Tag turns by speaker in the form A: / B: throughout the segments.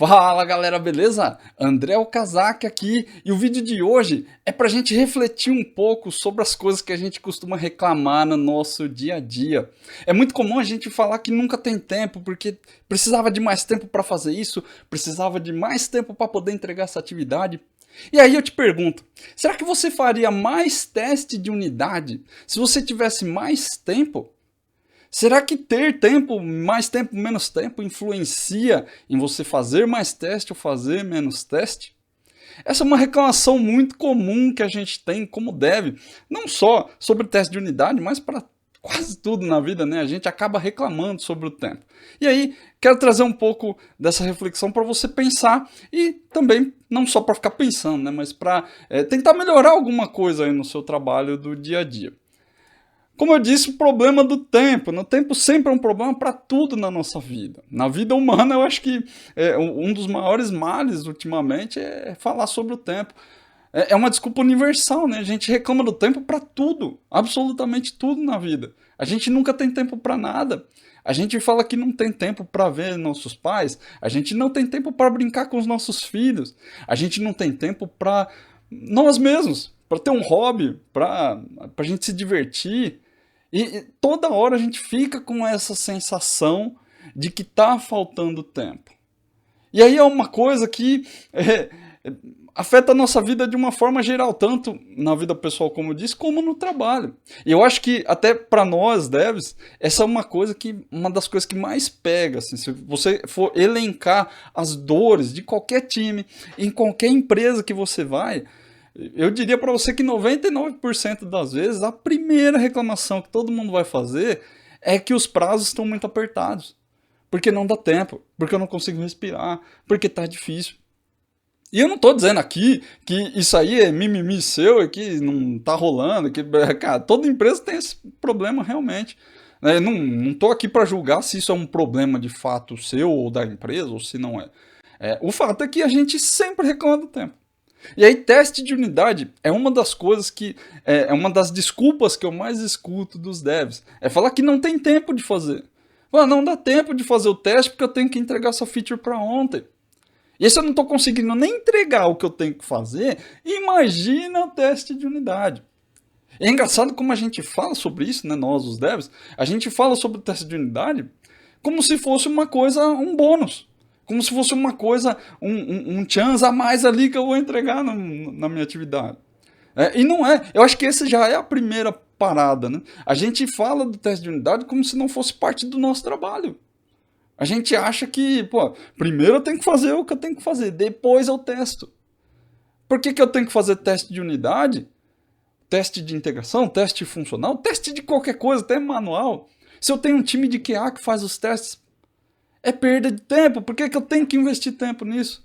A: Fala galera, beleza? André Okazaki aqui e o vídeo de hoje é pra gente refletir um pouco sobre as coisas que a gente costuma reclamar no nosso dia a dia. É muito comum a gente falar que nunca tem tempo porque precisava de mais tempo para fazer isso, precisava de mais tempo para poder entregar essa atividade. E aí eu te pergunto, será que você faria mais teste de unidade se você tivesse mais tempo? Será que ter tempo, mais tempo, menos tempo, influencia em você fazer mais teste ou fazer menos teste? Essa é uma reclamação muito comum que a gente tem como dev, não só sobre teste de unidade, mas para quase tudo na vida, né? A gente acaba reclamando sobre o tempo. E aí, quero trazer um pouco dessa reflexão para você pensar e também, não só para ficar pensando, né? Mas para tentar melhorar alguma coisa aí no seu trabalho do dia a dia. Como eu disse, o problema do tempo. O tempo sempre é um problema para tudo na nossa vida. Na vida humana, eu acho que um dos maiores males ultimamente é falar sobre o tempo. É uma desculpa universal, né? A gente reclama do tempo para tudo, absolutamente tudo na vida. A gente nunca tem tempo para nada. A gente fala que não tem tempo para ver nossos pais, a gente não tem tempo para brincar com os nossos filhos, a gente não tem tempo para nós mesmos, para ter um hobby, para a gente se divertir. E toda hora a gente fica com essa sensação de que tá faltando tempo. E aí é uma coisa que afeta a nossa vida de uma forma geral, tanto na vida pessoal, como eu disse, como no trabalho. E eu acho que até para nós devs, essa é uma das coisas que mais pega. Assim, se você for elencar as dores de qualquer time, em qualquer empresa que você vai, eu diria para você que 99% das vezes a primeira reclamação que todo mundo vai fazer é que os prazos estão muito apertados. Porque não dá tempo, porque eu não consigo respirar, porque tá difícil. E eu não tô dizendo aqui que isso aí é mimimi seu e que não tá rolando, que, cara, toda empresa tem esse problema realmente. Não tô aqui para julgar se isso é um problema de fato seu ou da empresa ou se não é. O fato é que a gente sempre reclama do tempo. E aí, teste de unidade é uma das coisas que. É uma das desculpas que eu mais escuto dos devs. É falar que não tem tempo de fazer. Não dá tempo de fazer o teste porque eu tenho que entregar essa feature para ontem. E se eu não estou conseguindo nem entregar o que eu tenho que fazer, imagina o teste de unidade. É engraçado como a gente fala sobre isso, né? Nós, os devs, a gente fala sobre o teste de unidade como se fosse uma coisa, um bônus. Como se fosse uma coisa, um chance a mais ali que eu vou entregar na minha atividade. E não é. Eu acho que essa já é a primeira parada, né? A gente fala do teste de unidade como se não fosse parte do nosso trabalho. A gente acha que, pô, primeiro eu tenho que fazer o que eu tenho que fazer, depois eu testo. Por que eu tenho que fazer teste de unidade? Teste de integração, teste funcional, teste de qualquer coisa, até manual. Se eu tenho um time de QA que faz os testes, é perda de tempo. Por que eu tenho que investir tempo nisso?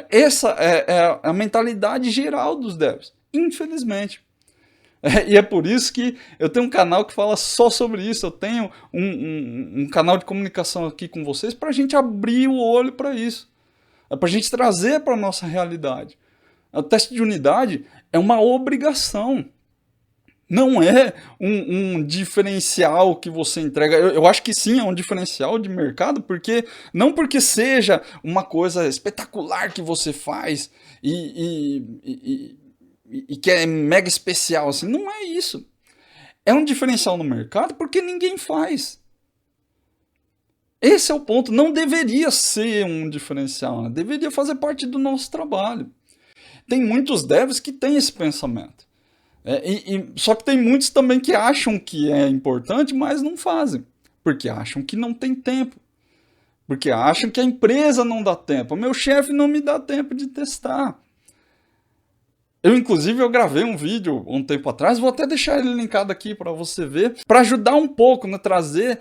A: Essa é a mentalidade geral dos devs, infelizmente. E é por isso que eu tenho um canal que fala só sobre isso. Eu tenho um canal de comunicação aqui com vocês para a gente abrir o olho para isso. Para a gente trazer para a nossa realidade. O teste de unidade é uma obrigação. Não é um diferencial que você entrega. Eu acho que sim, é um diferencial de mercado, porque não porque seja uma coisa espetacular que você faz e que é mega especial, assim. Não é isso. É um diferencial no mercado porque ninguém faz. Esse é o ponto. Não deveria ser um diferencial, né? Deveria fazer parte do nosso trabalho. Tem muitos devs que têm esse pensamento. Só que tem muitos também que acham que é importante, mas não fazem. Porque acham que não tem tempo. Porque acham que a empresa não dá tempo. O meu chefe não me dá tempo de testar. Inclusive, eu gravei um vídeo um tempo atrás, vou até deixar ele linkado aqui para você ver, para ajudar um pouco, né, trazer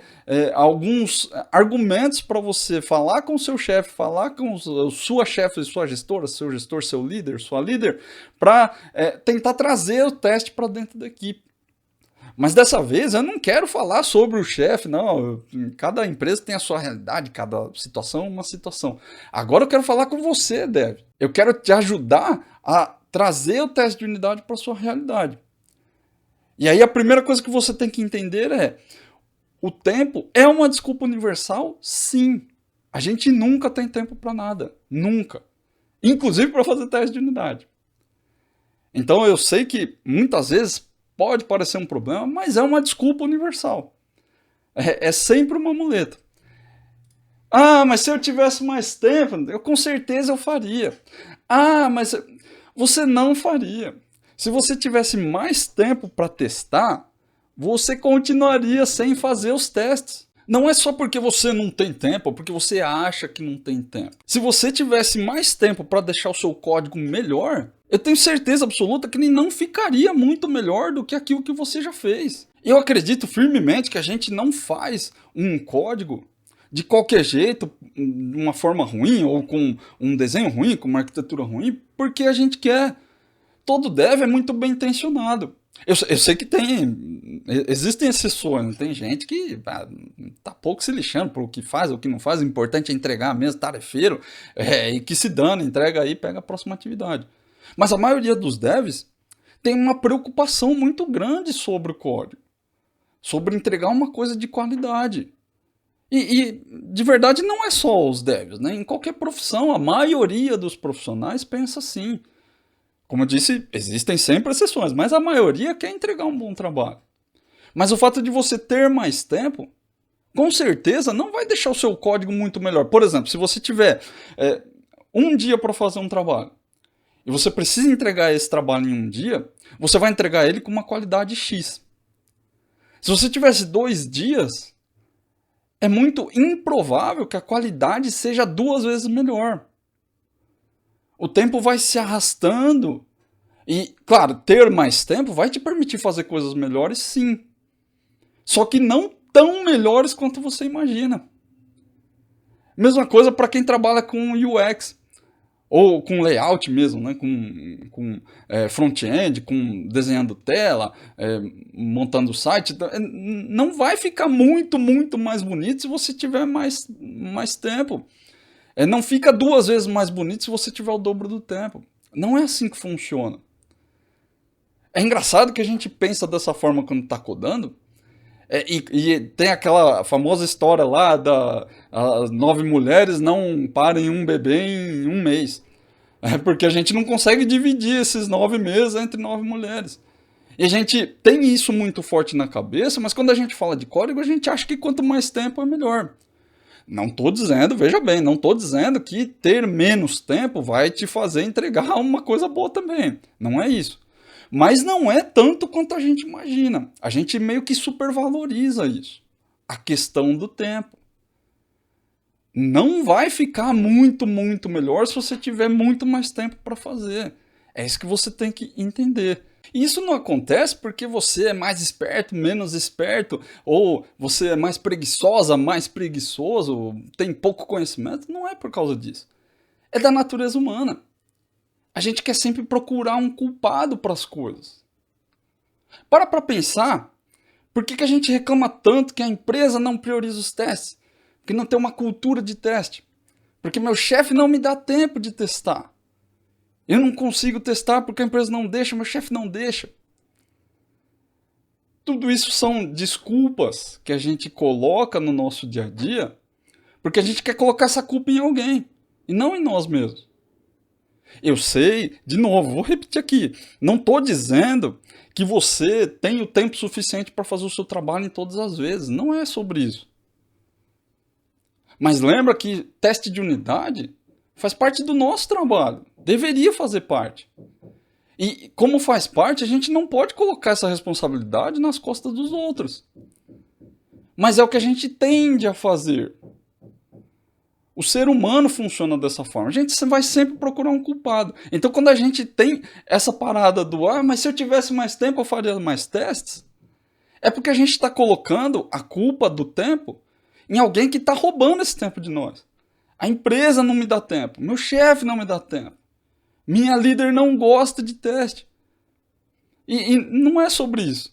A: alguns argumentos para você falar com o seu chefe, falar com sua chefe, sua gestora, seu gestor, seu líder, sua líder, para tentar trazer o teste para dentro da equipe. Mas dessa vez eu não quero falar sobre o chefe, não. Cada empresa tem a sua realidade, cada situação é uma situação. Agora eu quero falar com você, Dev. Eu quero te ajudar a trazer o teste de unidade para a sua realidade. E aí a primeira coisa que você tem que entender é: o tempo é uma desculpa universal? Sim. A gente nunca tem tempo para nada. Nunca. Inclusive para fazer teste de unidade. Então eu sei que muitas vezes pode parecer um problema, mas é uma desculpa universal. É sempre uma muleta. Ah, mas se eu tivesse mais tempo, com certeza eu faria. Ah, mas você não faria. Se você tivesse mais tempo para testar, você continuaria sem fazer os testes. Não é só porque você não tem tempo, ou porque você acha que não tem tempo. Se você tivesse mais tempo para deixar o seu código melhor, eu tenho certeza absoluta que ele não ficaria muito melhor do que aquilo que você já fez. Eu acredito firmemente que a gente não faz um código de qualquer jeito, de uma forma ruim, ou com um desenho ruim, com uma arquitetura ruim, porque a gente quer. Todo dev é muito bem intencionado. Eu sei que existem exceções, tem gente que tá pouco se lixando por o que faz, o que não faz, o importante é entregar mesmo, tarefeiro, e que se dane, entrega aí e pega a próxima atividade. Mas a maioria dos devs tem uma preocupação muito grande sobre o código, sobre entregar uma coisa de qualidade. E de verdade não é só os devs, né? Em qualquer profissão, a maioria dos profissionais pensa assim. Como eu disse, existem sempre exceções, mas a maioria quer entregar um bom trabalho. Mas o fato de você ter mais tempo, com certeza não vai deixar o seu código muito melhor. Por exemplo, se você tiver um dia para fazer um trabalho, e você precisa entregar esse trabalho em um dia, você vai entregar ele com uma qualidade X. Se você tivesse 2 dias, é muito improvável que a qualidade seja 2 vezes melhor. O tempo vai se arrastando. E, claro, ter mais tempo vai te permitir fazer coisas melhores, sim. Só que não tão melhores quanto você imagina. Mesma coisa para quem trabalha com UX. Ou com layout mesmo, né? com front-end, com desenhando tela, montando o site. Não vai ficar muito, muito mais bonito se você tiver mais tempo. Não fica 2 vezes mais bonito se você tiver o dobro do tempo. Não é assim que funciona. É engraçado que a gente pensa dessa forma quando está codando. E tem aquela famosa história lá as 9 mulheres não parem um bebê em 1 mês. Porque a gente não consegue dividir esses 9 meses entre 9 mulheres. E a gente tem isso muito forte na cabeça, mas quando a gente fala de código, a gente acha que quanto mais tempo é melhor. Não estou dizendo, veja bem, não estou dizendo que ter menos tempo vai te fazer entregar uma coisa boa também. Não é isso. Mas não é tanto quanto a gente imagina. A gente meio que supervaloriza isso. A questão do tempo. Não vai ficar muito, muito melhor se você tiver muito mais tempo para fazer. É isso que você tem que entender. E isso não acontece porque você é mais esperto, menos esperto, ou você é mais preguiçosa, mais preguiçoso, tem pouco conhecimento. Não é por causa disso. É da natureza humana. A gente quer sempre procurar um culpado para as coisas. Para pensar, por que a gente reclama tanto que a empresa não prioriza os testes? Porque não tem uma cultura de teste. Porque meu chefe não me dá tempo de testar. Eu não consigo testar porque a empresa não deixa, meu chefe não deixa. Tudo isso são desculpas que a gente coloca no nosso dia a dia porque a gente quer colocar essa culpa em alguém e não em nós mesmos. Eu sei, de novo, vou repetir aqui, não estou dizendo que você tem o tempo suficiente para fazer o seu trabalho em todas as vezes, não é sobre isso. Mas lembra que teste de unidade faz parte do nosso trabalho, deveria fazer parte. E como faz parte, a gente não pode colocar essa responsabilidade nas costas dos outros. Mas é o que a gente tende a fazer. O ser humano funciona dessa forma. A gente vai sempre procurar um culpado. Então quando a gente tem essa parada do mas se eu tivesse mais tempo eu faria mais testes, é porque a gente está colocando a culpa do tempo em alguém que está roubando esse tempo de nós. A empresa não me dá tempo, meu chefe não me dá tempo, minha líder não gosta de teste. E não é sobre isso.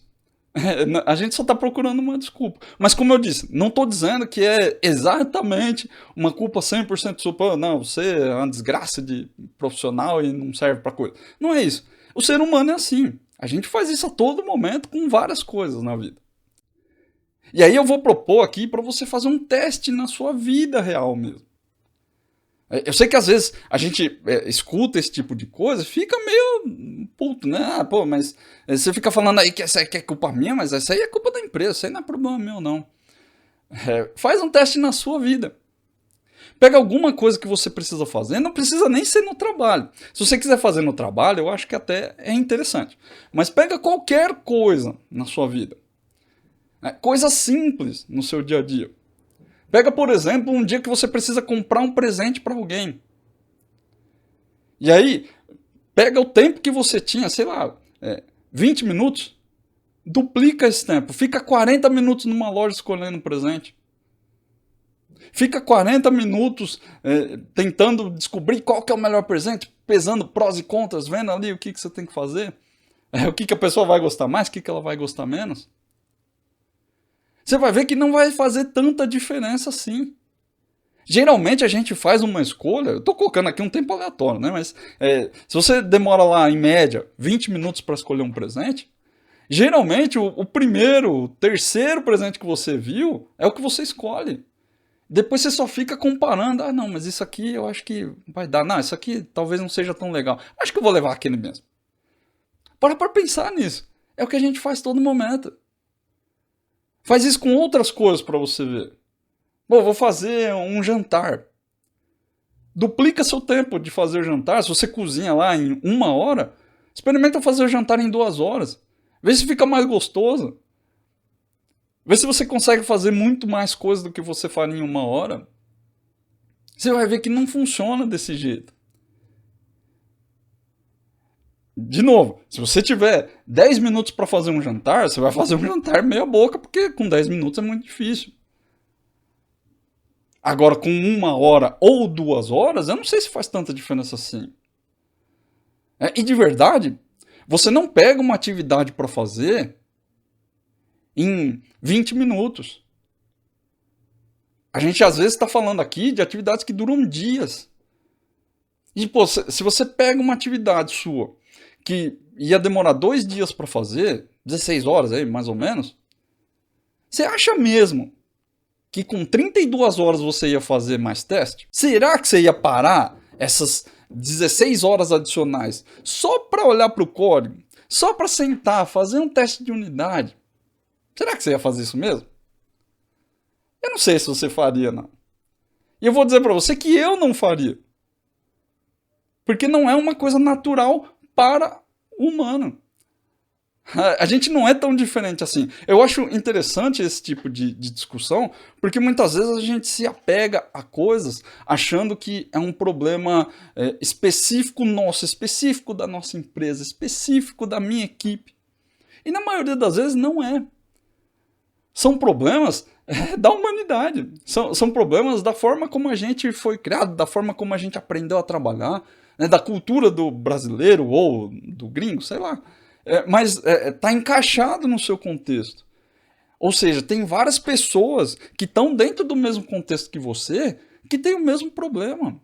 A: A gente só está procurando uma desculpa. Mas como eu disse, não estou dizendo que é exatamente uma culpa 100% sua. Não, você é uma desgraça de profissional e não serve para coisa. Não é isso. O ser humano é assim. A gente faz isso a todo momento com várias coisas na vida. E aí eu vou propor aqui para você fazer um teste na sua vida real mesmo. Eu sei que às vezes a gente escuta esse tipo de coisa, fica meio puto, né? Ah, pô, mas você fica falando aí que essa aí que é culpa minha, mas essa aí é culpa da empresa, isso aí não é problema meu, não. Faz um teste na sua vida. Pega alguma coisa que você precisa fazer, não precisa nem ser no trabalho. Se você quiser fazer no trabalho, eu acho que até é interessante. Mas pega qualquer coisa na sua vida. Coisa simples no seu dia a dia. Pega, por exemplo, um dia que você precisa comprar um presente para alguém. E aí, pega o tempo que você tinha, sei lá, 20 minutos, duplica esse tempo. Fica 40 minutos numa loja escolhendo um presente. Fica 40 minutos tentando descobrir qual que é o melhor presente, pesando prós e contras, vendo ali o que você tem que fazer. O que a pessoa vai gostar mais, o que ela vai gostar menos. Você vai ver que não vai fazer tanta diferença assim. Geralmente a gente faz uma escolha, eu estou colocando aqui um tempo aleatório, né? Mas se você demora lá, em média, 20 minutos para escolher um presente, geralmente o primeiro, o terceiro presente que você viu é o que você escolhe. Depois você só fica comparando, ah não, mas isso aqui eu acho que vai dar, não, isso aqui talvez não seja tão legal, acho que eu vou levar aquele mesmo. Para pensar nisso, é o que a gente faz todo momento. Faz isso com outras coisas para você ver. Bom, vou fazer um jantar. Duplica seu tempo de fazer o jantar. Se você cozinha lá em 1 hora, experimenta fazer o jantar em 2 horas. Vê se fica mais gostoso. Vê se você consegue fazer muito mais coisas do que você faria em 1 hora. Você vai ver que não funciona desse jeito. De novo, se você tiver 10 minutos para fazer um jantar, você vai fazer um jantar meia boca, porque com 10 minutos é muito difícil. Agora, com 1 hora ou 2 horas, eu não sei se faz tanta diferença assim. E de verdade, você não pega uma atividade para fazer em 20 minutos. A gente às vezes está falando aqui de atividades que duram dias. E, pô, se você pega uma atividade sua que ia demorar 2 dias para fazer, 16 horas aí, mais ou menos, você acha mesmo que com 32 horas você ia fazer mais teste? Será que você ia parar essas 16 horas adicionais só para olhar para o código? Só para sentar, fazer um teste de unidade? Será que você ia fazer isso mesmo? Eu não sei se você faria, não. E eu vou dizer para você que eu não faria. Porque não é uma coisa natural para o humano. A gente não é tão diferente assim. Eu acho interessante esse tipo de discussão, porque muitas vezes a gente se apega a coisas achando que é um problema específico nosso, específico da nossa empresa, específico da minha equipe. E na maioria das vezes não é. São problemas da humanidade. São problemas da forma como a gente foi criado, da forma como a gente aprendeu a trabalhar, né, da cultura do brasileiro ou do gringo, sei lá. Mas está encaixado no seu contexto. Ou seja, tem várias pessoas que estão dentro do mesmo contexto que você, que tem o mesmo problema.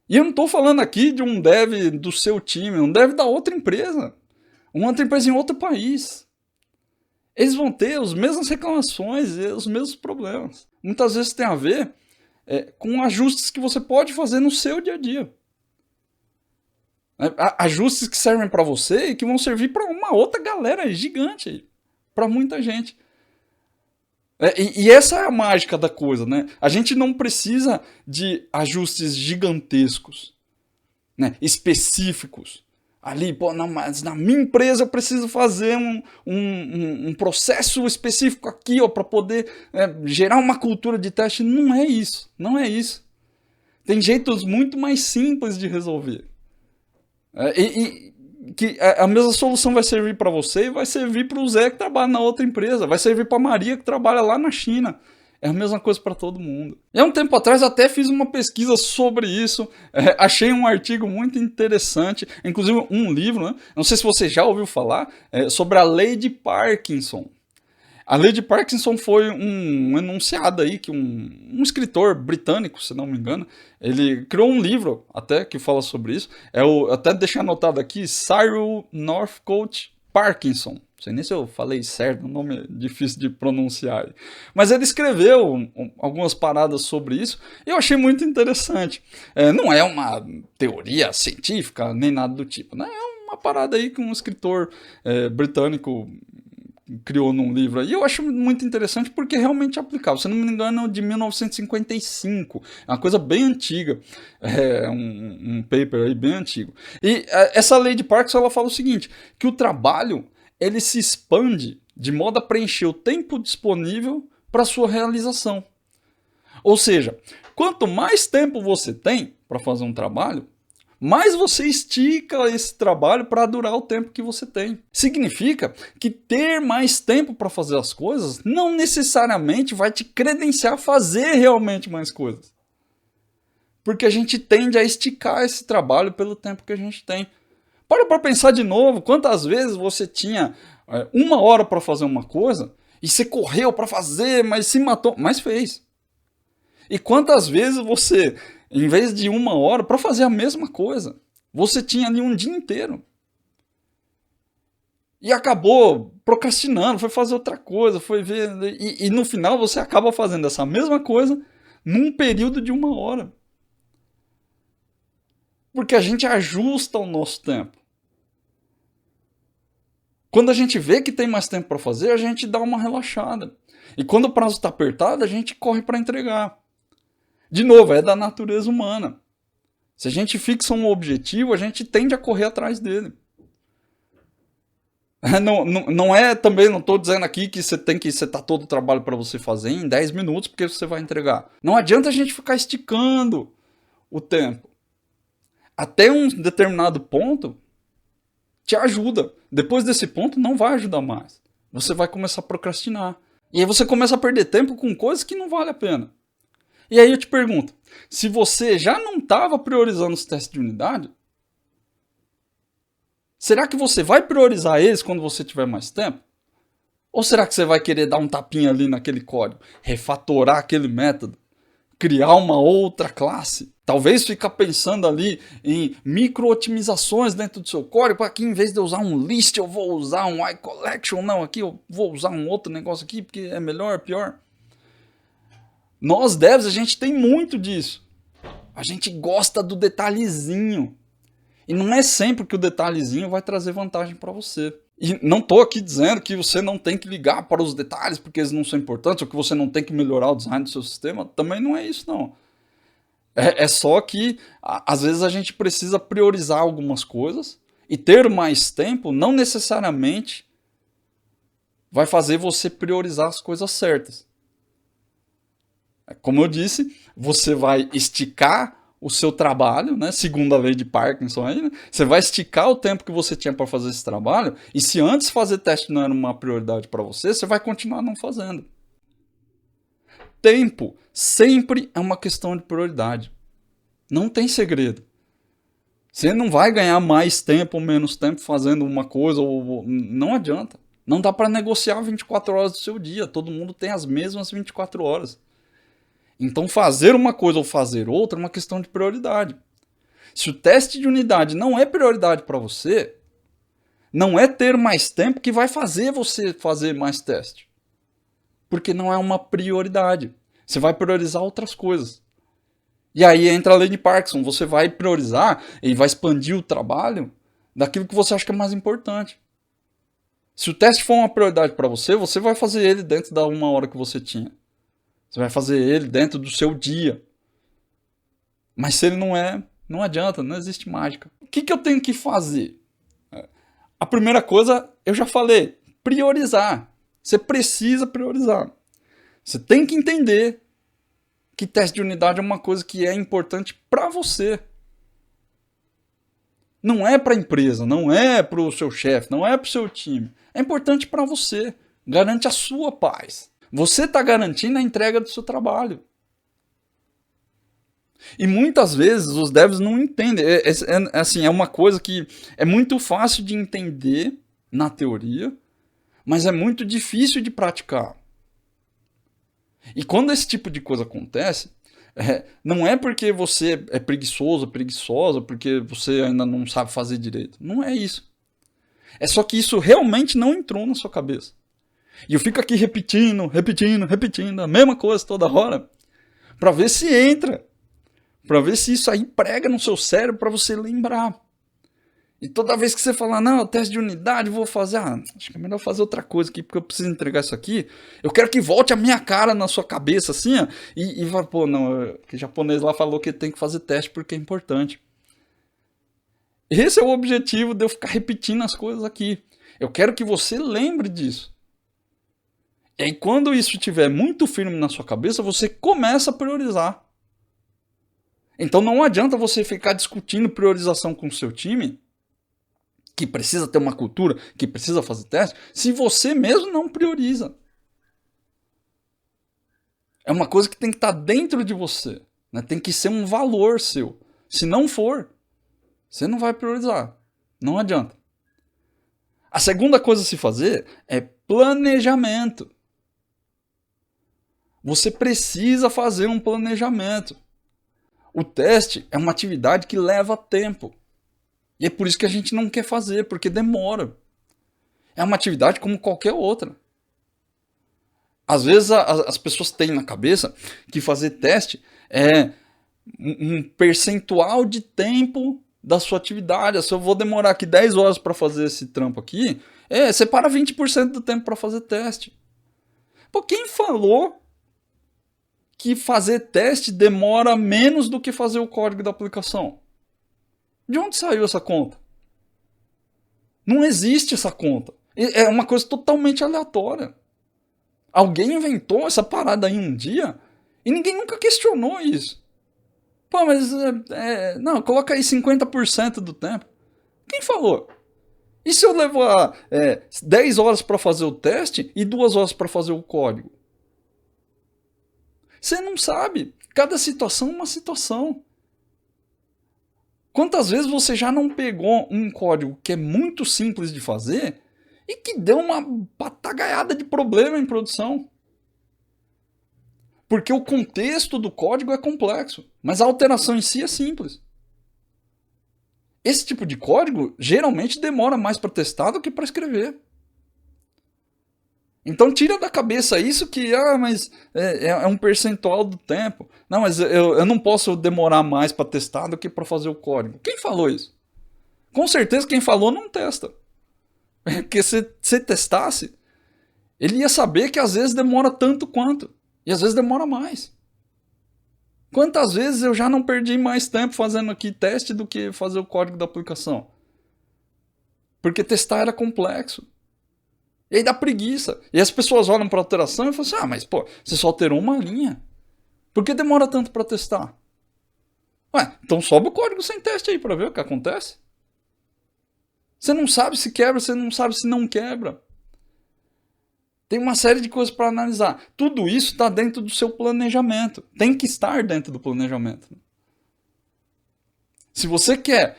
A: E eu não estou falando aqui de um dev do seu time, um dev da outra empresa. Uma outra empresa em outro país. Eles vão ter as mesmas reclamações e os mesmos problemas. Muitas vezes tem a ver com ajustes que você pode fazer no seu dia a dia. Ajustes que servem para você e que vão servir para uma outra galera gigante, para muita gente. E essa é a mágica da coisa, né? A gente não precisa de ajustes gigantescos, né? Específicos. Ali, pô, não, mas na minha empresa eu preciso fazer um processo específico aqui, para poder gerar uma cultura de teste. Não é isso, não é isso. Tem jeitos muito mais simples de resolver. Que a mesma solução vai servir para você e vai servir para o Zé que trabalha na outra empresa, vai servir para a Maria que trabalha lá na China. É a mesma coisa para todo mundo. E há um tempo atrás até fiz uma pesquisa sobre isso, achei um artigo muito interessante, inclusive um livro, né? Não sei se você já ouviu falar, sobre a lei de Parkinson. A lei de Parkinson foi um enunciado aí que um escritor britânico, se não me engano, ele criou um livro até que fala sobre isso. Até deixar anotado aqui, Cyril Northcote Parkinson. Não sei nem se eu falei certo, o nome é difícil de pronunciar. Mas ele escreveu algumas paradas sobre isso e eu achei muito interessante. Não é uma teoria científica nem nada do tipo, né? É uma parada aí que um escritor britânico criou num livro aí. Eu acho muito interessante porque é realmente aplicável. Se não me engano, é de 1955. É uma coisa bem antiga. É um paper aí bem antigo. E essa lei de Parkinson, ela fala o seguinte, que o trabalho, ele se expande de modo a preencher o tempo disponível para sua realização. Ou seja, quanto mais tempo você tem para fazer um trabalho, mais você estica esse trabalho para durar o tempo que você tem. Significa que ter mais tempo para fazer as coisas não necessariamente vai te credenciar a fazer realmente mais coisas. Porque a gente tende a esticar esse trabalho pelo tempo que a gente tem. Para pensar de novo, quantas vezes você tinha 1 hora para fazer uma coisa e você correu para fazer, mas se matou, mas fez. E quantas vezes você, em vez de 1 hora, para fazer a mesma coisa, você tinha ali um dia inteiro. E acabou procrastinando, foi fazer outra coisa, foi ver. E no final você acaba fazendo essa mesma coisa num período de 1 hora. Porque a gente ajusta o nosso tempo. Quando a gente vê que tem mais tempo para fazer, a gente dá uma relaxada. E quando o prazo está apertado, a gente corre para entregar. De novo, é da natureza humana. Se a gente fixa um objetivo, a gente tende a correr atrás dele. Não é também, não estou dizendo aqui que você tem que setar todo o trabalho para você fazer em 10 minutos porque você vai entregar. Não adianta a gente ficar esticando o tempo. Até um determinado ponto te ajuda. Depois desse ponto não vai ajudar mais. Você vai começar a procrastinar. E aí você começa a perder tempo com coisas que não vale a pena. E aí eu te pergunto, se você já não estava priorizando os testes de unidade, será que você vai priorizar eles quando você tiver mais tempo? Ou será que você vai querer dar um tapinha ali naquele código, refatorar aquele método, criar uma outra classe? Talvez ficar pensando ali em micro-otimizações dentro do seu código, para que em vez de eu usar um list, eu vou usar um iCollection, não, aqui eu vou usar um outro negócio aqui, porque é melhor, pior. Nós devs, a gente tem muito disso. A gente gosta do detalhezinho. E não é sempre que o detalhezinho vai trazer vantagem para você. E não estou aqui dizendo que você não tem que ligar para os detalhes porque eles não são importantes, ou que você não tem que melhorar o design do seu sistema. Também não é isso, não. É só que, às vezes, a gente precisa priorizar algumas coisas e ter mais tempo não necessariamente vai fazer você priorizar as coisas certas. Como eu disse, você vai esticar o seu trabalho, né? Segundo a lei de Parkinson aí, né? Você vai esticar o tempo que você tinha para fazer esse trabalho, e se antes fazer teste não era uma prioridade para você, você vai continuar não fazendo. Tempo sempre é uma questão de prioridade. Não tem segredo. Você não vai ganhar mais tempo ou menos tempo fazendo uma coisa, ou não adianta. Não dá para negociar 24 horas do seu dia, todo mundo tem as mesmas 24 horas. Então fazer uma coisa ou fazer outra é uma questão de prioridade. Se o teste de unidade não é prioridade para você, não é ter mais tempo que vai fazer você fazer mais teste. Porque não é uma prioridade. Você vai priorizar outras coisas. E aí entra a lei de Parkinson. Você vai priorizar e vai expandir o trabalho daquilo que você acha que é mais importante. Se o teste for uma prioridade para você, você vai fazer ele dentro da 1 hora que você tinha. Você vai fazer ele dentro do seu dia. Mas se ele não é, não adianta, não existe mágica. O que eu tenho que fazer? A primeira coisa, eu já falei, priorizar. Você precisa priorizar. Você tem que entender que teste de unidade é uma coisa que é importante para você. Não é para a empresa, não é para o seu chefe, não é para o seu time. É importante para você. Garante a sua paz. Você está garantindo a entrega do seu trabalho. E muitas vezes os devs não entendem. Assim, é uma coisa que é muito fácil de entender na teoria, mas é muito difícil de praticar. E quando esse tipo de coisa acontece, não é porque você é preguiçoso, preguiçosa, porque você ainda não sabe fazer direito. Não é isso. É só que isso realmente não entrou na sua cabeça. E eu fico aqui repetindo a mesma coisa toda hora, para ver se entra, para ver se isso aí prega no seu cérebro para você lembrar. E toda vez que você falar, não, teste de unidade, vou fazer, acho que é melhor fazer outra coisa aqui, porque eu preciso entregar isso aqui. Eu quero que volte a minha cara na sua cabeça, assim, ó, e vai, pô, não, que o japonês lá falou que tem que fazer teste porque é importante. Esse é o objetivo de eu ficar repetindo as coisas aqui. Eu quero que você lembre disso. E aí, quando isso estiver muito firme na sua cabeça, você começa a priorizar. Então não adianta você ficar discutindo priorização com o seu time, que precisa ter uma cultura, que precisa fazer teste, se você mesmo não prioriza. É uma coisa que tem que estar dentro de você, né? Tem que ser um valor seu. Se não for, você não vai priorizar. Não adianta. A segunda coisa a se fazer é planejamento. Você precisa fazer um planejamento. O teste é uma atividade que leva tempo. E é por isso que a gente não quer fazer, porque demora. É uma atividade como qualquer outra. Às vezes as pessoas têm na cabeça que fazer teste é um percentual de tempo da sua atividade. Se eu vou demorar aqui 10 horas para fazer esse trampo aqui, separa 20% do tempo para fazer teste. Pô, quem falou que fazer teste demora menos do que fazer o código da aplicação? De onde saiu essa conta? Não existe essa conta. É uma coisa totalmente aleatória. Alguém inventou essa parada aí um dia e ninguém nunca questionou isso. Pô, mas não, coloca aí 50% do tempo. Quem falou? E se eu levar 10 horas para fazer o teste e 2 horas para fazer o código? Você não sabe. Cada situação é uma situação. Quantas vezes você já não pegou um código que é muito simples de fazer e que deu uma patagaiada de problema em produção? Porque o contexto do código é complexo, mas a alteração em si é simples. Esse tipo de código geralmente demora mais para testar do que para escrever. Então tira da cabeça isso que mas é um percentual do tempo. Não, mas eu não posso demorar mais para testar do que para fazer o código. Quem falou isso? Com certeza quem falou não testa. Porque se testasse, ele ia saber que às vezes demora tanto quanto. E às vezes demora mais. Quantas vezes eu já não perdi mais tempo fazendo aqui teste do que fazer o código da aplicação? Porque testar era complexo. E aí dá preguiça. E as pessoas olham para a alteração e falam assim, mas pô, você só alterou uma linha. Por que demora tanto para testar? Ué, então sobe o código sem teste aí para ver o que acontece. Você não sabe se quebra, você não sabe se não quebra. Tem uma série de coisas para analisar. Tudo isso está dentro do seu planejamento. Tem que estar dentro do planejamento. Se você quer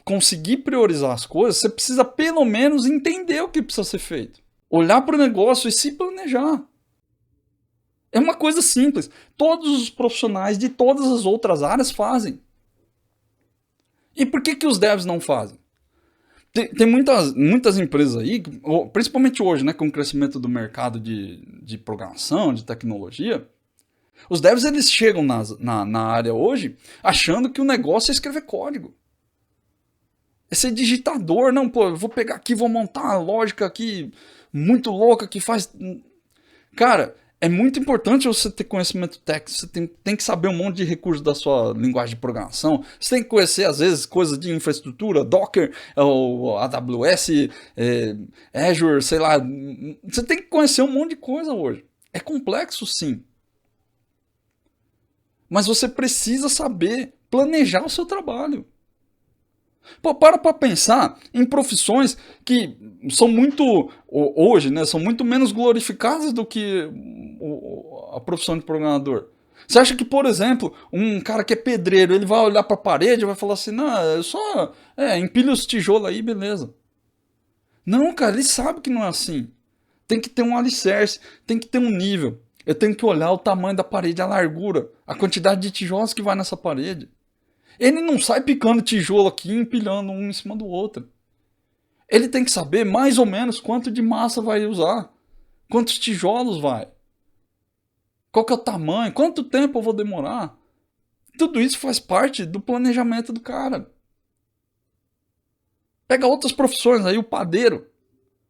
A: conseguir priorizar as coisas, você precisa pelo menos entender o que precisa ser feito. Olhar para o negócio e se planejar. É uma coisa simples. Todos os profissionais de todas as outras áreas fazem. E por que os devs não fazem? Tem muitas empresas aí, principalmente hoje, né, com o crescimento do mercado de programação, de tecnologia, os devs eles chegam na área hoje achando que o negócio é escrever código. É ser digitador. Não, pô, eu vou pegar aqui, vou montar uma lógica aqui muito louca que faz... Cara, é muito importante você ter conhecimento técnico. Você tem que saber um monte de recursos da sua linguagem de programação. Você tem que conhecer, às vezes, coisas de infraestrutura, Docker, ou AWS, Azure, sei lá. Você tem que conhecer um monte de coisa hoje. É complexo, sim. Mas você precisa saber planejar o seu trabalho. Pô, para pensar em profissões que são muito, hoje, né, são muito menos glorificadas do que a profissão de programador. Você acha que, por exemplo, um cara que é pedreiro, ele vai olhar para a parede e vai falar assim, não, eu só empilho os tijolos aí, beleza. Não, cara, ele sabe que não é assim. Tem que ter um alicerce, tem que ter um nível. Eu tenho que olhar o tamanho da parede, a largura, a quantidade de tijolos que vai nessa parede. Ele não sai picando tijolo aqui e empilhando um em cima do outro. Ele tem que saber mais ou menos quanto de massa vai usar, quantos tijolos vai, qual que é o tamanho, quanto tempo eu vou demorar. Tudo isso faz parte do planejamento do cara. Pega outras profissões aí, o padeiro.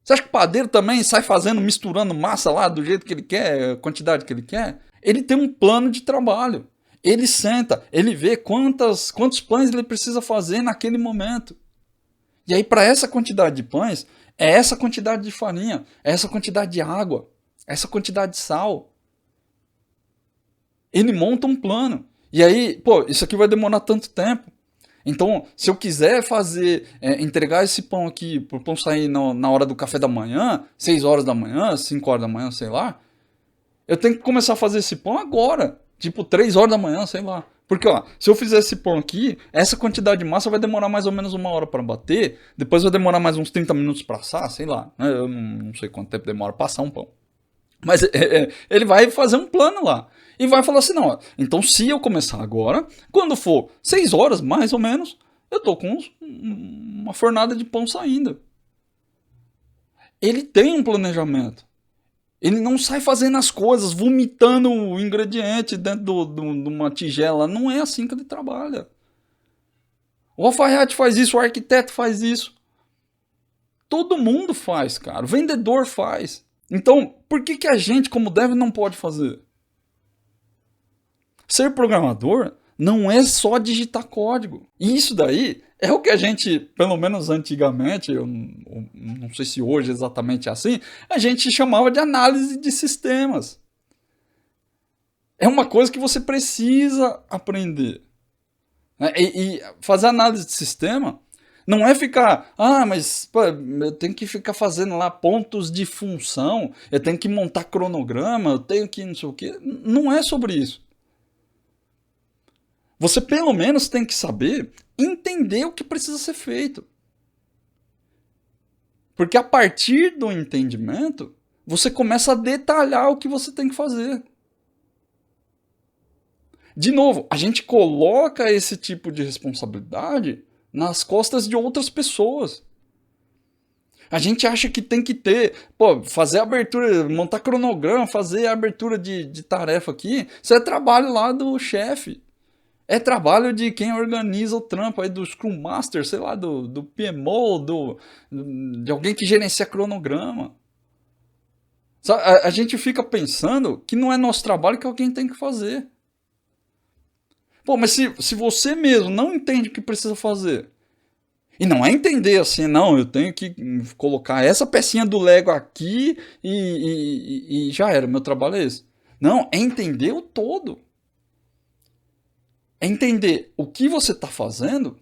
A: Você acha que o padeiro também sai fazendo, misturando massa lá do jeito que ele quer, a quantidade que ele quer? Ele tem um plano de trabalho. Ele senta, ele vê quantos pães ele precisa fazer naquele momento. E aí, para essa quantidade de pães, é essa quantidade de farinha, é essa quantidade de água, é essa quantidade de sal. Ele monta um plano. E aí, pô, isso aqui vai demorar tanto tempo. Então, se eu quiser fazer, entregar esse pão aqui, para o pão sair na hora do café da manhã, 6 horas da manhã, 5 horas da manhã, sei lá, eu tenho que começar a fazer esse pão agora. Tipo, 3 horas da manhã, sei lá. Porque, ó, se eu fizer esse pão aqui, essa quantidade de massa vai demorar mais ou menos 1 hora para bater, depois vai demorar mais uns 30 minutos para assar, sei lá. Eu não sei quanto tempo demora para assar um pão. Mas ele vai fazer um plano lá. E vai falar assim, não, ó, então se eu começar agora, quando for 6 horas, mais ou menos, eu tô com uma fornada de pão saindo. Ele tem um planejamento. Ele não sai fazendo as coisas, vomitando o ingrediente dentro de uma tigela. Não é assim que ele trabalha. O alfaiate faz isso, o arquiteto faz isso. Todo mundo faz, cara. O vendedor faz. Então, por que a gente, como dev, não pode fazer? Ser programador não é só digitar código. E isso daí é o que a gente, pelo menos antigamente, eu não sei se hoje exatamente é assim, a gente chamava de análise de sistemas. É uma coisa que você precisa aprender. E fazer análise de sistema não é ficar, mas pô, eu tenho que ficar fazendo lá pontos de função, eu tenho que montar cronograma, eu tenho que não sei o quê. Não é sobre isso. Você pelo menos tem que saber entender o que precisa ser feito. Porque a partir do entendimento, você começa a detalhar o que você tem que fazer. De novo, a gente coloca esse tipo de responsabilidade nas costas de outras pessoas. A gente acha que tem que ter, fazer a abertura, montar cronograma, fazer a abertura de tarefa aqui, isso é trabalho lá do chefe. É trabalho de quem organiza o trampo aí, do Scrum Master, sei lá, do PMO, de alguém que gerencia cronograma. A gente fica pensando que não é nosso trabalho, que alguém tem que fazer. Mas se você mesmo não entende o que precisa fazer, e não é entender assim, não, eu tenho que colocar essa pecinha do Lego aqui e já era, meu trabalho é esse. Não, é entender o todo. É entender o que você está fazendo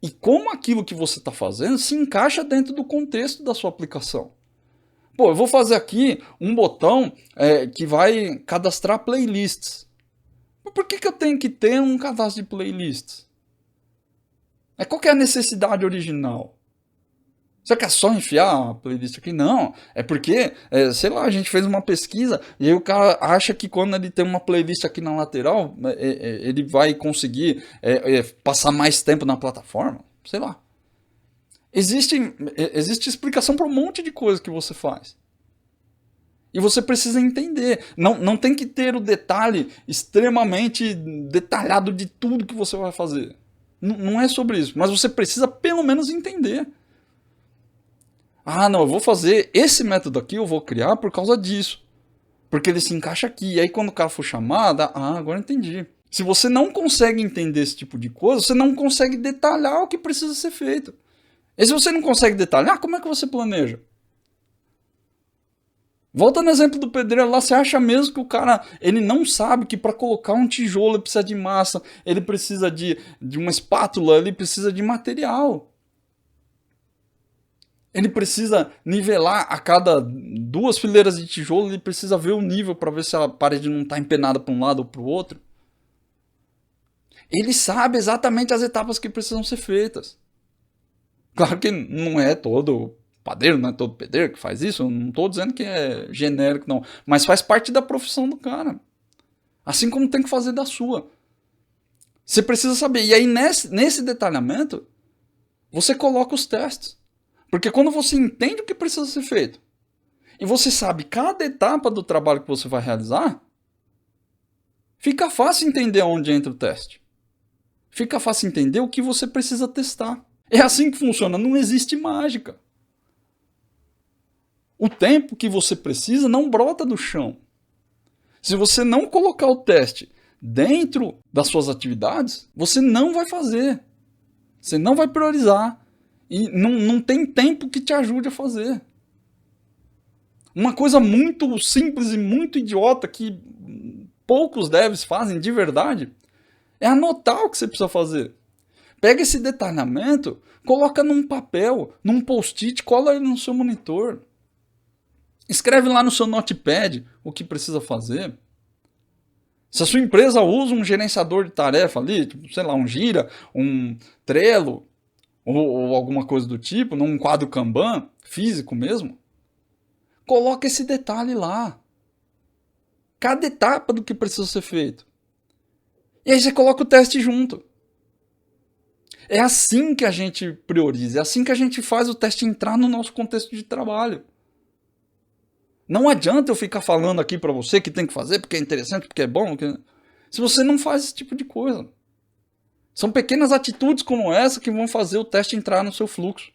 A: e como aquilo que você está fazendo se encaixa dentro do contexto da sua aplicação. Eu vou fazer aqui um botão que vai cadastrar playlists. Mas por que eu tenho que ter um cadastro de playlists? Qual que é a necessidade original? Será que é só enfiar a playlist aqui? Não, é porque, sei lá, a gente fez uma pesquisa e aí o cara acha que quando ele tem uma playlist aqui na lateral, ele vai conseguir passar mais tempo na plataforma, sei lá. Existe explicação para um monte de coisa que você faz. E você precisa entender. Não tem que ter o detalhe extremamente detalhado de tudo que você vai fazer. Não é sobre isso, mas você precisa pelo menos entender. Não, eu vou fazer esse método aqui, eu vou criar por causa disso. Porque ele se encaixa aqui. E aí quando o cara for chamado, agora eu entendi. Se você não consegue entender esse tipo de coisa, você não consegue detalhar o que precisa ser feito. E se você não consegue detalhar, como é que você planeja? Volta no exemplo do pedreiro lá, você acha mesmo que o cara, ele não sabe que para colocar um tijolo ele precisa de massa, ele precisa de uma espátula, ele precisa de material. Ele precisa nivelar a cada 2 fileiras de tijolo, ele precisa ver o nível para ver se a parede não está empenada para um lado ou para o outro. Ele sabe exatamente as etapas que precisam ser feitas. Claro que não é todo padeiro, não é todo pedreiro que faz isso, eu não estou dizendo que é genérico, não. Mas faz parte da profissão do cara. Assim como tem que fazer da sua. Você precisa saber. E aí, nesse detalhamento, você coloca os testes. Porque quando você entende o que precisa ser feito, e você sabe cada etapa do trabalho que você vai realizar, fica fácil entender onde entra o teste. Fica fácil entender o que você precisa testar. É assim que funciona, não existe mágica. O tempo que você precisa não brota do chão. Se você não colocar o teste dentro das suas atividades, você não vai fazer. Você não vai priorizar. E não tem tempo que te ajude a fazer. Uma coisa muito simples e muito idiota que poucos devs fazem de verdade é anotar o que você precisa fazer. Pega esse detalhamento, coloca num papel, num post-it, cola ele no seu monitor. Escreve lá no seu notepad o que precisa fazer. Se a sua empresa usa um gerenciador de tarefa ali, tipo, sei lá, um Gira, um Trello, ou alguma coisa do tipo, num quadro Kanban, físico mesmo, coloca esse detalhe lá. Cada etapa do que precisa ser feito. E aí você coloca o teste junto. É assim que a gente prioriza, é assim que a gente faz o teste entrar no nosso contexto de trabalho. Não adianta eu ficar falando aqui para você que tem que fazer porque é interessante, porque é bom, se você não faz esse tipo de coisa. São pequenas atitudes como essa que vão fazer o teste entrar no seu fluxo.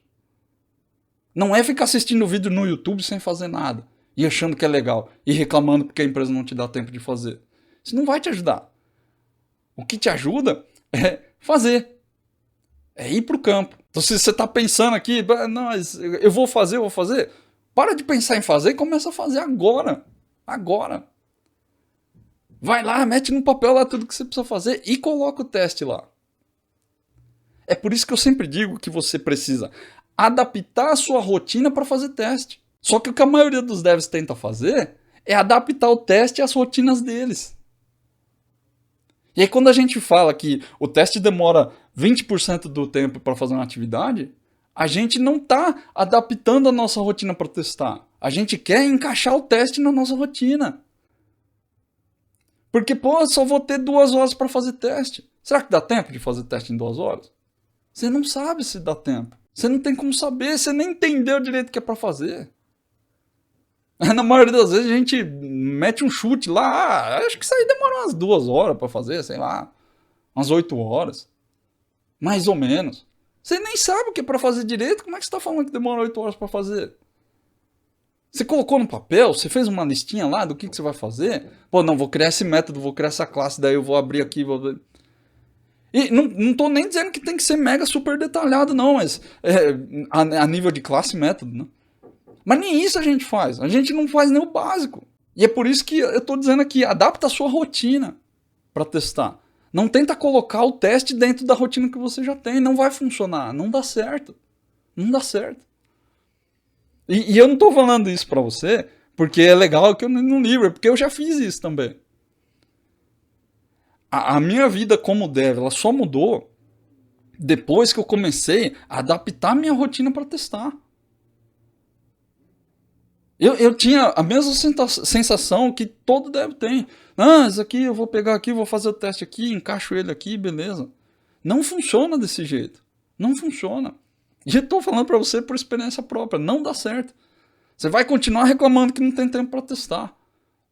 A: Não é ficar assistindo vídeo no YouTube sem fazer nada e achando que é legal e reclamando porque a empresa não te dá tempo de fazer. Isso não vai te ajudar. O que te ajuda é fazer. É ir para o campo. Então se você está pensando aqui, não, eu vou fazer. Para de pensar em fazer e começa a fazer agora. Agora. Vai lá, mete no papel lá tudo que você precisa fazer e coloca o teste lá. É por isso que eu sempre digo que você precisa adaptar a sua rotina para fazer teste. Só que o que a maioria dos devs tenta fazer é adaptar o teste às rotinas deles. E aí quando a gente fala que o teste demora 20% do tempo para fazer uma atividade, a gente não está adaptando a nossa rotina para testar. A gente quer encaixar o teste na nossa rotina. Porque, pô, só vou ter 2 horas para fazer teste. Será que dá tempo de fazer teste em 2 horas? Você não sabe se dá tempo. Você não tem como saber, você nem entendeu direito o que é para fazer. Na maioria das vezes a gente mete um chute lá, acho que isso aí demora umas 2 horas para fazer, sei lá, umas 8 horas. Mais ou menos. Você nem sabe o que é para fazer direito, como é que você está falando que demora 8 horas para fazer? Você colocou no papel, você fez uma listinha lá do que você vai fazer? Pô, não, vou criar esse método, vou criar essa classe, daí eu vou abrir aqui, vou... E não tô nem dizendo que tem que ser mega super detalhado, não, mas a nível de classe e método, né? Mas nem isso a gente faz. A gente não faz nem o básico. E é por isso que eu tô dizendo aqui, adapta a sua rotina para testar. Não tenta colocar o teste dentro da rotina que você já tem. Não vai funcionar. Não dá certo. Não dá certo. E eu não tô falando isso para você porque é legal que eu não livre, porque eu já fiz isso também. A minha vida como dev, ela só mudou depois que eu comecei a adaptar minha rotina para testar. Eu tinha a mesma sensação que todo dev tem. Ah, isso aqui eu vou pegar aqui, vou fazer o teste aqui, encaixo ele aqui, beleza. Não funciona desse jeito. Não funciona. E eu tô falando para você por experiência própria, não dá certo. Você vai continuar reclamando que não tem tempo para testar.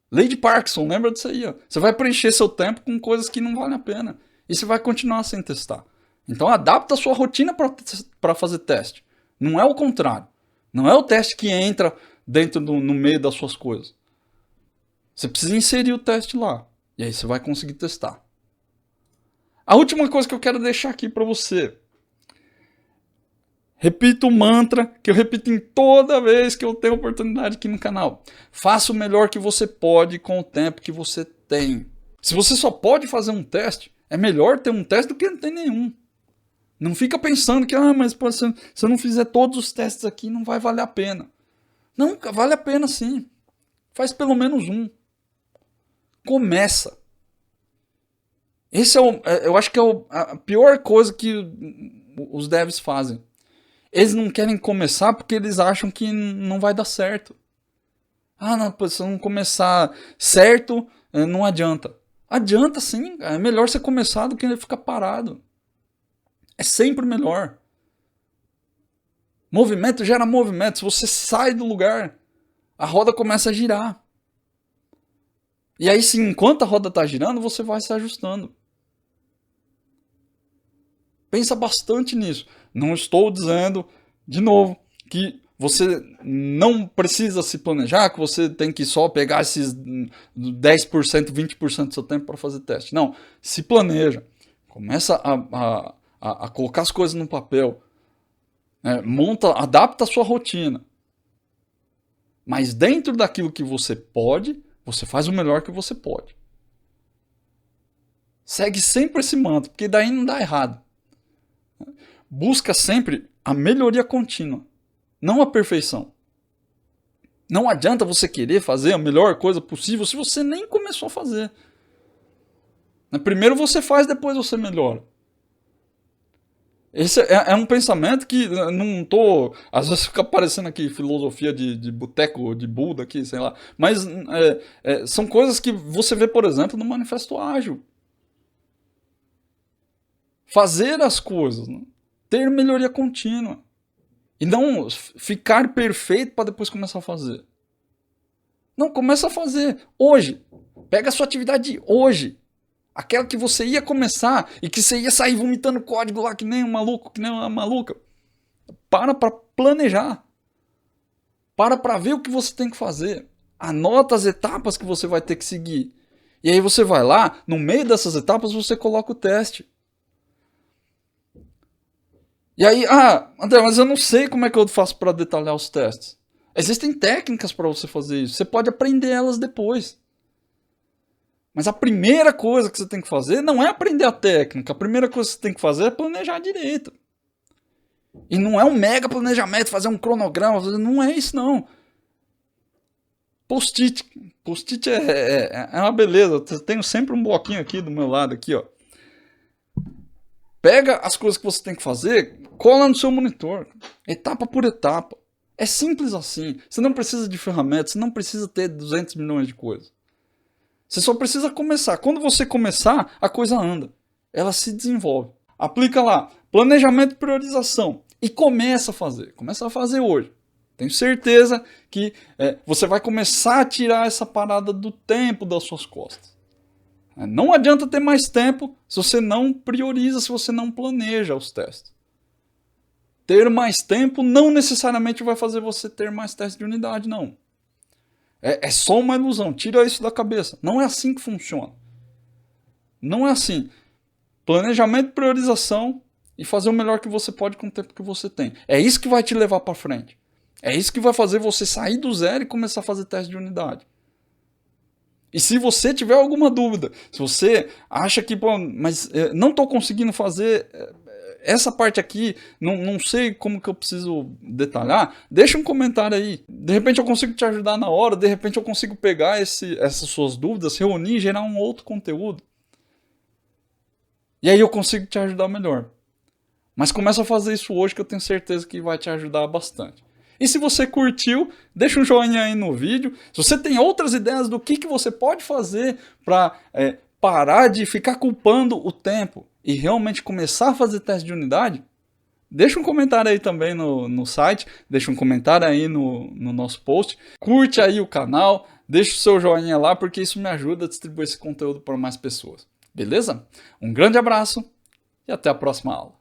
A: Lei de Parkinson, lembra disso aí, ó. Você vai preencher seu tempo com coisas que não valem a pena. E você vai continuar sem testar. Então adapta a sua rotina para fazer teste. Não é o contrário. Não é o teste que entra dentro no meio das suas coisas. Você precisa inserir o teste lá. E aí você vai conseguir testar. A última coisa que eu quero deixar aqui para você. Repito o mantra que eu repito em toda vez que eu tenho oportunidade aqui no canal. Faça o melhor que você pode com o tempo que você tem. Se você só pode fazer um teste, é melhor ter um teste do que não ter nenhum. Não fica pensando que, mas pô, se eu não fizer todos os testes aqui, não vai valer a pena. Não, vale a pena sim. Faz pelo menos um. Começa. Esse eu acho que é a pior coisa que os devs fazem. Eles não querem começar porque eles acham que não vai dar certo. Ah, não, se eu não começar certo, não adianta. Adianta sim, é melhor você começar do que ficar parado. É sempre melhor. Movimento gera movimento. Se você sai do lugar, a roda começa a girar. E aí, sim, enquanto a roda está girando, você vai se ajustando. Pensa bastante nisso. Não estou dizendo, de novo, que você não precisa se planejar, que você tem que só pegar esses 10%, 20% do seu tempo para fazer teste. Não, se planeja. Começa a colocar as coisas no papel. Adapta a sua rotina. Mas dentro daquilo que você pode, você faz o melhor que você pode. Segue sempre esse mantra, porque daí não dá errado. Busca sempre a melhoria contínua, não a perfeição. Não adianta você querer fazer a melhor coisa possível se você nem começou a fazer. Primeiro você faz, depois você melhora. Esse é um pensamento que não tô... Às vezes fica parecendo aqui filosofia de boteco, de Buda aqui, sei lá. Mas são coisas que você vê, por exemplo, no Manifesto Ágil. Fazer as coisas, né? Ter melhoria contínua. E não ficar perfeito para depois começar a fazer. Não, começa a fazer hoje. Pega a sua atividade hoje. Aquela que você ia começar e que você ia sair vomitando código lá que nem um maluco, que nem uma maluca. Para planejar. Para ver o que você tem que fazer. Anota as etapas que você vai ter que seguir. E aí você vai lá, no meio dessas etapas você coloca o teste. E aí, André, mas eu não sei como é que eu faço para detalhar os testes. Existem técnicas para você fazer isso. Você pode aprender elas depois. Mas a primeira coisa que você tem que fazer não é aprender a técnica. A primeira coisa que você tem que fazer é planejar direito. E não é um mega planejamento, fazer um cronograma. Não é isso, não. Post-it. Post-it é uma beleza. Eu tenho sempre um bloquinho aqui do meu lado, aqui, ó. Pega as coisas que você tem que fazer, cola no seu monitor, etapa por etapa. É simples assim. Você não precisa de ferramentas, você não precisa ter 200 milhões de coisas. Você só precisa começar. Quando você começar, a coisa anda. Ela se desenvolve. Aplica lá, planejamento e priorização. E começa a fazer. Começa a fazer hoje. Tenho certeza que você vai começar a tirar essa parada do tempo das suas costas. Não adianta ter mais tempo se você não prioriza, se você não planeja os testes. Ter mais tempo não necessariamente vai fazer você ter mais testes de unidade, não. É só uma ilusão, tira isso da cabeça. Não é assim que funciona. Não é assim. Planejamento, priorização e fazer o melhor que você pode com o tempo que você tem. É isso que vai te levar para frente. É isso que vai fazer você sair do zero e começar a fazer teste de unidade. E se você tiver alguma dúvida, se você acha que, mas não estou conseguindo fazer essa parte aqui, não sei como que eu preciso detalhar, deixa um comentário aí. De repente eu consigo te ajudar na hora, de repente eu consigo pegar essas suas dúvidas, reunir e gerar um outro conteúdo. E aí eu consigo te ajudar melhor. Mas começa a fazer isso hoje que eu tenho certeza que vai te ajudar bastante. E se você curtiu, deixa um joinha aí no vídeo. Se você tem outras ideias do que você pode fazer para parar de ficar culpando o tempo e realmente começar a fazer teste de unidade, deixa um comentário aí também no site, deixa um comentário aí no nosso post. Curte aí o canal, deixa o seu joinha lá, porque isso me ajuda a distribuir esse conteúdo para mais pessoas. Beleza? Um grande abraço e até a próxima aula.